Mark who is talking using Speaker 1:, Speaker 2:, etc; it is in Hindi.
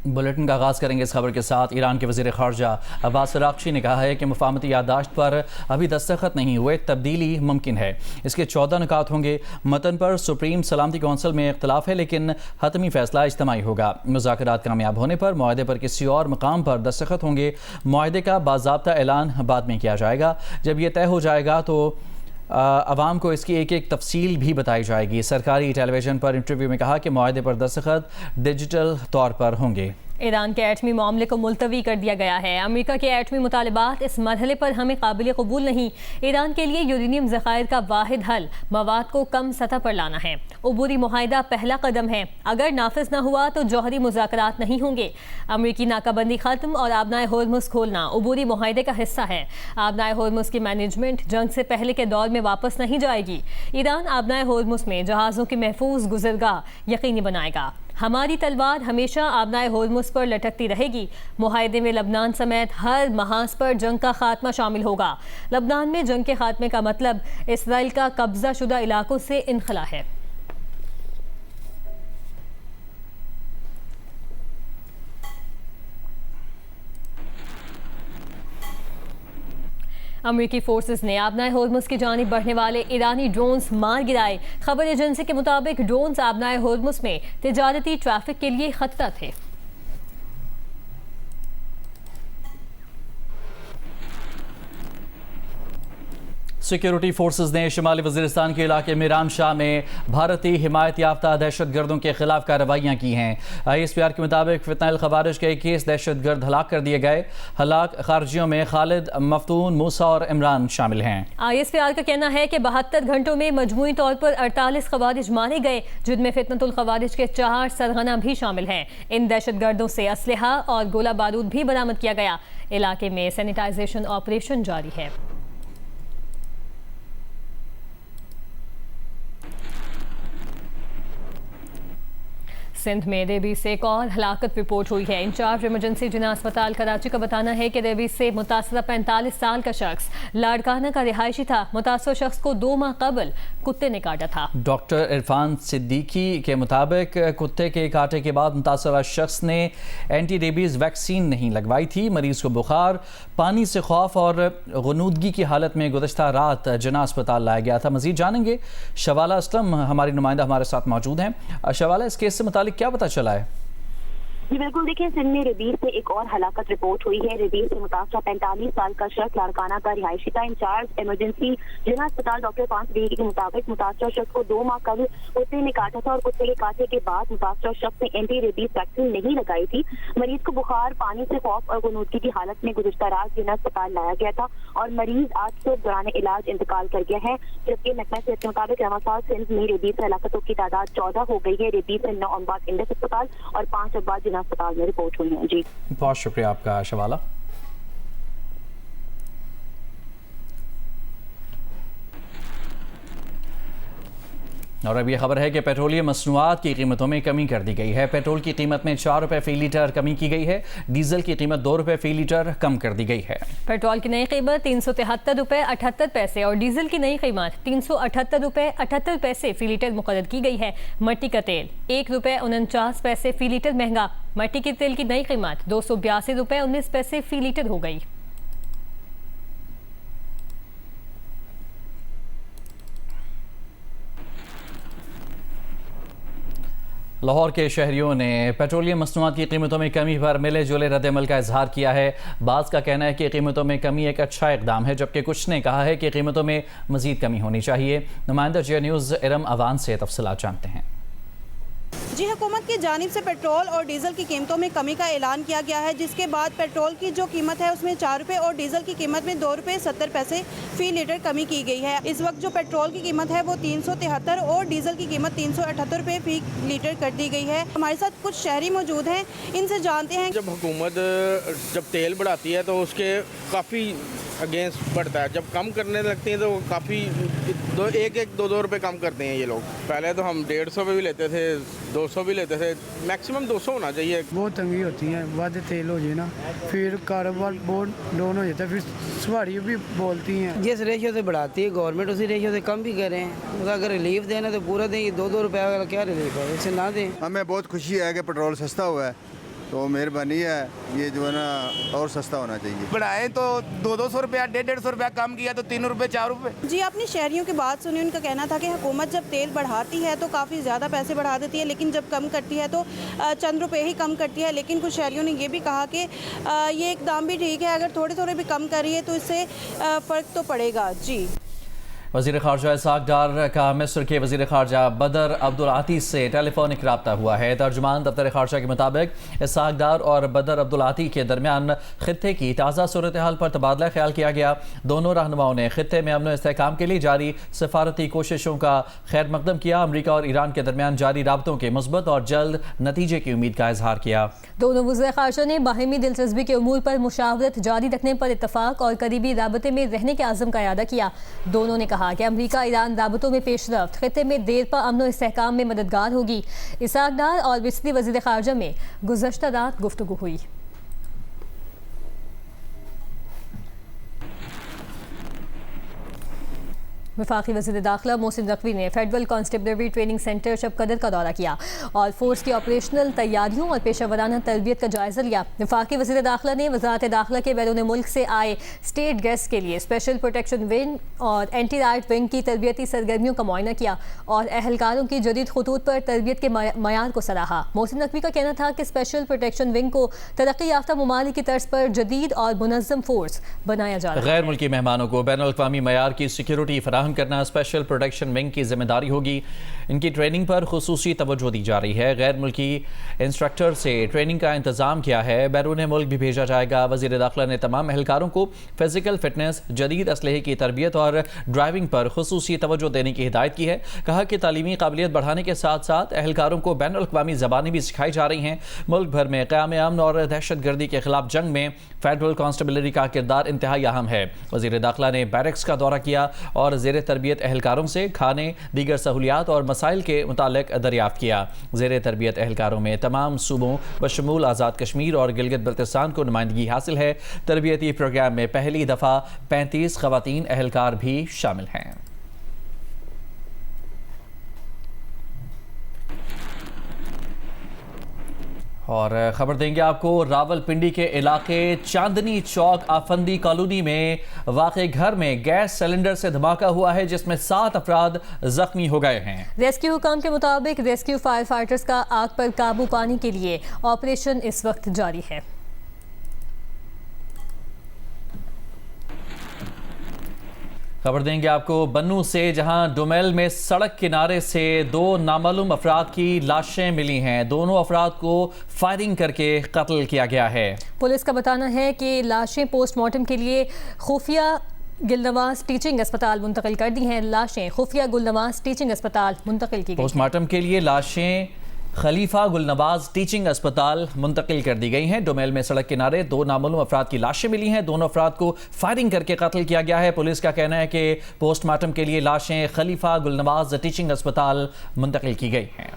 Speaker 1: बुलेटिन का आगाज़ करेंगे इस खबर के साथ। ईरान के वज़ीर ख़ारजा अब्बास अराग़ची ने कहा है कि मुफ़ाहमती याददाश्त पर अभी दस्तखत नहीं हुए, तब्दीली मुमकिन है। इसके 14 नुकात होंगे। मतन पर सुप्रीम सलामती कौंसिल में इख्तलाफ है, लेकिन हतमी फ़ैसला इज्तिमाई होगा। मुज़ाकरात कामयाब होने पर मुआहदे पर किसी और मकाम पर दस्तखत होंगे। मुआहदे का बाज़ाब्ता ऐलान बाद में किया जाएगा। जब यह तय हो जाएगा तो अवाम को इसकी एक एक तफसील भी बताई जाएगी। सरकारी टेलीविज़न पर इंटरव्यू में कहा कि मुआहदे पर दस्तखत डिजिटल तौर पर होंगे।
Speaker 2: ईरान के एटमी मामले को मुलतवी कर दिया गया है। अमेरिका के एटमी मुतालबात इस मरहले पर हमें काबिल कबूल नहीं। ईरान के लिए यूरेनियम ज़खायर का वाहिद हल मवाद को कम सतह पर लाना है। अबूरी मुआहिदा पहला कदम है। अगर नाफिज न हुआ तो जौहरी मुज़ाकरात नहीं होंगे। अमरीकी नाकाबंदी ख़त्म और आबनाए होर्मुज़ खोलना अबूरी मुआहिदे का हिस्सा है। आबनाए होर्मुज़ की मैनेजमेंट जंग से पहले के दौर में वापस नहीं जाएगी। ईरान आबनाए होर्मुज़ में जहाज़ों की महफूज गुज़रगाह यकीनी बनाएगा। हमारी तलवार हमेशा आबनाए होर्मुज़ पर लटकती रहेगी। मुआहिदे में लबनान समेत हर महाज पर जंग का खात्मा शामिल होगा। लबनान में जंग के खात्मे का मतलब इसराइल का कब्जा शुदा इलाकों से इनखला है। अमरीकी फोर्सेस ने आबनाए होर्मुज़ की जानिब बढ़ने वाले ईरानी ड्रोन्स मार गिराए। खबर एजेंसी के मुताबिक ड्रोन्स आबनाए होर्मुज़ में तिजारती ट्रैफिक के लिए खतरा थे।
Speaker 1: सिक्योरिटी फोर्सेस ने शुमाली वज़ीरिस्तान के इलाके मीरान शाह में भारतीय हिमायत याफ्ता दहशत गर्दों के खिलाफ कार्रवाइयाँ की हैं। ISPR के मुताबिक फितनाइल खवारिज के 21 दहशत गर्द हलाक कर दिए गए। हलाक खारजियों में खालिद, मफ्तून, मूसा और इमरान शामिल हैं।
Speaker 2: ISPR का कहना है कि 72 घंटों में मजमूई तौर पर 48 खवारिज मारे गए, जिनमें फितनतुल खवारिज के 4 सरगना भी शामिल हैं। इन दहशत गर्दों से असलहा और गोला बारूद भी बरामद किया गया। इलाके में सैनिटाइजेशन ऑपरेशन जारी है। सिंध में रेबीज से एक और हलाकत रिपोर्ट हुई है। इंचार्ज इमरजेंसी जिना अस्पताल कराची का बताना है कि रेबीज से मुतासरा 45 साल का शख्स लाड़काना का रिहायशी था। मुतासर शख्स को 2 माह कबल कुत्ते ने काटा था।
Speaker 1: डॉक्टर इरफान सिद्दीकी के मुताबिक कुत्ते के काटे के बाद मुतासरा शख्स ने एंटी रेबीज वैक्सीन नहीं लगवाई थी। मरीज को बुखार, पानी से खौफ और गुनूदगी की हालत में गुज़श्ता रात जिना अस्पताल लाया गया था। मजीद जानेंगे। शवाला असलम हमारी नुमाइंदा हमारे साथ मौजूद हैं। शवाला, इस केस से मुतालिक क्या पता चला है?
Speaker 3: जी बिल्कुल, देखिए सिंध में रेबीज से एक और हलाकत रिपोर्ट हुई है। रेबीज से मुतासरा 45 साल का शख्स लाड़काना का रिहायशी था। इंचार्ज इमरजेंसी जिला अस्पताल डॉक्टर इरफान सिद्दीकी के मुताबिक मुतासरा शख्स को 2 माह कबल कुत्ते ने काटा था और कुत्ते के काटे के बाद मुतासरा शख्स ने एंटी रेबीज वैक्सीन नहीं लगाई थी। मरीज को बुखार, पानी से खौफ और गुनूदगी की हालत में गुज़श्ता रात जिला अस्पताल लाया गया था और मरीज आज से दौरान इलाज इंतकाल कर गया है। जबकि महकमा सेहत के मुताबिक रवासाल सिंध में रेबीज से हलाकतों की तादाद 14 हो गई है। रेबीज से 9 अमवात इंडेक्स अस्पताल और 5 अमवात जिला अस्पताल में रिपोर्ट हुई है। जी
Speaker 1: बहुत शुक्रिया आपका शवाला। और अब यह खबर है कि पेट्रोलियम मसनूआत की कीमतों में कमी कर दी गई है। पेट्रोल की कीमत में 4 रुपये फ़ी लीटर कमी की गई है। डीजल की कीमत 2 रुपये फ़ी लीटर कम कर दी गई है।
Speaker 2: पेट्रोल की नई कीमत 373 रुपये 78 पैसे और डीजल की नई कीमत 378 रुपये 78 पैसे फ़ी लीटर मुकर्रर की गई है। मट्टी का तेल 1 रुपये 49 पैसे फ़ी लीटर महंगा। मट्टी के तेल की नई कीमत 282 रुपये 19 पैसे फ़ी लीटर हो गई।
Speaker 1: लाहौर के शहरियों ने पेट्रोलियम मसनूआत की कीमतों में कमी पर मिले जुले रद्द-ए-अमल का इजहार किया है। बाज़ का कहना है कि कीमतों में कमी एक अच्छा इकदाम है, जबकि कुछ ने कहा है कि कीमतों में मज़ीद कमी होनी चाहिए। नुमाइंदा जिया न्यूज़ इरम अवान से तफसीलात जानते हैं।
Speaker 4: जी, हुकूमत की जानिब से पेट्रोल और डीजल की कीमतों में कमी का ऐलान किया गया है, जिसके बाद पेट्रोल की जो कीमत है उसमें 4 रुपये और डीजल की कीमत में 2 रुपये 70 पैसे फ़ी लीटर कमी की गई है। इस वक्त जो पेट्रोल की कीमत है वो 373 और डीजल की कीमत 378 रुपये फ़ी लीटर कर दी गई है। हमारे साथ कुछ शहरी मौजूद हैं, इनसे जानते हैं।
Speaker 5: जब हुकूमत जब तेल बढ़ाती है तो उसके काफ़ी अगेंस्ट बढ़ता है। जब कम करने लगती हैं तो काफ़ी 1-2 रुपये कम करते हैं ये लोग। पहले तो हम 150 पे भी लेते थे, 200 भी लेते थे, मैक्सिमम 200 होना चाहिए।
Speaker 6: बहुत तंगी होती है, वाद तेल हो जाए ना, फिर कारोबार बहुत डाउन हो जाता है, फिर सवारी भी बोलती हैं।
Speaker 7: जिस रेशियो से बढ़ाती है गवर्नमेंट उसी रेशियो से कम भी करें। मतलब अगर रिलीफ देना तो पूरा दें, 2-2 रुपये वाला क्या रिलीफ है, इससे ना दें।
Speaker 8: हमें बहुत खुशी है कि पेट्रोल सस्ता हुआ है, तो मेहरबानी है, ये जो है ना और सस्ता होना चाहिए।
Speaker 9: बढ़ाएं तो 200 रुपया 150 रुपया कम किया तो 3 रुपये 4 रुपये।
Speaker 4: जी, आपने शहरियों की बात सुनी। उनका कहना था कि हुकूमत जब तेल बढ़ाती है तो काफ़ी ज़्यादा पैसे बढ़ा देती है, लेकिन जब कम करती है तो चंद रुपये ही कम करती है। लेकिन कुछ शहरियों ने ये भी कहा कि ये एकदम भी ठीक है, अगर थोड़े थोड़े भी कम कर रही है तो इससे फ़र्क तो पड़ेगा। जी,
Speaker 1: वज़ीर ख़ारजा इसाक डार का मिस्र के वज़ीर ख़ारजा बदर अब्दुल आती से टेलीफोनिक रब्ता हुआ है। तर्जुमान दफ्तर ख़ारजा के मुताबिक इसाक डार और बदर अब्दुल आती के दरमियान खित्ते की ताज़ा सूरत हाल पर तबादला ख्याल किया गया। दोनों रहनुमाओं ने खित्ते में अमन व इस्तेहकाम के लिए जारी सफारती कोशिशों का खैर मकदम किया। अमरीका और ईरान के दरमियान जारी राबतों के मुस्बत और जल्द नतीजे की उम्मीद का इजहार किया।
Speaker 2: दोनों वज़ीर ख़ारजा ने बाहिमी दिलचस्पी के उमूर पर मुशावरत जारी रखने पर इत्तफाक और करीबी राबते में रहने के आज़म का इरादा किया। दोनों ने कहा कि अमरीका ईरान राबतों में पेशरफ्त खित्ते में देर पर अमन व इस्तेहकाम में मददगार होगी। इसाक डार और मिस्री वज़ीर ख़ारजा में गुज़श्ता रात गुफ्तगू हुई। वफाकी वज़ीर दाखिला मोहसिन नकवी ने फेडरल कांस्टेबलरी ट्रेनिंग सेंटर शब कदर का दौरा किया और फोर्स की ऑपरेशनल तैयारियों और पेशा तरबियत का जायज़ा लिया। वफाकी वज़ीर दाखिला ने वज़ारत दाखिला के बैरून मुल्क से आए स्टेट गेस्ट के लिए स्पेशल प्रोटेक्शन विंग और एंटी राइट विंग की तरबियती सरगर्मियों का मुआयना किया और अहलकारों की जदीद खतूत पर तरबियत के मयार को सराहा। मोहसिन नकवी का कहना था कि स्पेशल प्रोटेक्शन विंग को तरक्की याफ्ता ममालिक की तर्ज पर जदीद और मुनज़्ज़म फोर्स बनाया जा रहा है।
Speaker 1: गैर मुल्की मेहमानों को बैनुल-अक़वामी मयार की सिक्योरिटी फराहम करना स्पेशल प्रोटेक्शन विंग की जिम्मेदारी होगी। इनकी ट्रेनिंग पर खुसूसी तवज्जो दी जा रही है। गैर मुल्की इंस्ट्रक्टर से ट्रेनिंग का इंतजाम किया है। बैरून मुल्क भी भेजा जाएगा। वज़ीर दाखिला ने तमाम एहलकारों को फिजिकल फिटनेस, जदीद असलहे की तरबियत और ड्राइविंग पर खुसूसी तवज्जो देने की हिदायत की है। कहा कि तालीमी काबिलियत बढ़ाने के साथ साथ एहलकारों को बैनुल-अक़वामी ज़बानें भी सिखाई जा रही हैं। मुल्क भर में क़याम अमन और दहशत गर्दी के खिलाफ जंग में फेडरल कांस्टेबलरी का किरदार इंतहाई अहम है। वज़ीर दाखिला ने बैरक्स का दौरा किया और ज़ेर तरबियत एहलकारों से खाने, दीगर सहूलियात और मसाइल के मुतालिक दरियाफ्त किया। ज़ेर तरबियत एहलकारों में तमाम सूबों बशमूल आज़ाद कश्मीर और गिलगित बल्तिस्तान को नुमाइंदगी हासिल है। तरबियती प्रोग्राम में पहली दफ़ा 35 ख़वातीन एहलकार भी शामिल हैं। और खबर देंगे आपको, रावलपिंडी के इलाके चांदनी चौक आफंदी कॉलोनी में वाक़े घर में गैस सिलेंडर से धमाका हुआ है जिसमें 7 अफराद जख्मी हो गए हैं।
Speaker 2: रेस्क्यू हुकाम के मुताबिक रेस्क्यू फायर फाइटर्स का आग पर काबू पाने के लिए ऑपरेशन इस वक्त जारी है।
Speaker 1: खबर देंगे आपको बन्नू से, जहां डोमेल में सड़क किनारे से 2 नामालूम अफराद की लाशें मिली हैं। दोनों अफराद को फायरिंग करके कत्ल किया गया है।
Speaker 2: पुलिस का बताना है कि लाशें पोस्टमार्टम के लिए खुफिया गुलनवाज टीचिंग अस्पताल मुंतकिल कर दी हैं। लाशें खुफिया गुलनवाज टीचिंग अस्पताल मुंतकिल की गई।
Speaker 1: पोस्टमार्टम के लिए लाशें खलीफा गुलनवाज टीचिंग अस्पताल मुंतकिल कर दी गई हैं। डोमेल में सड़क किनारे 2 नामालूम अफराद की लाशें मिली हैं। दोनों अफराद को फायरिंग करके कत्ल किया गया है। पुलिस का कहना है कि पोस्टमार्टम के लिए लाशें खलीफा गुलनवाज टीचिंग अस्पताल मुंतकिल की गई हैं।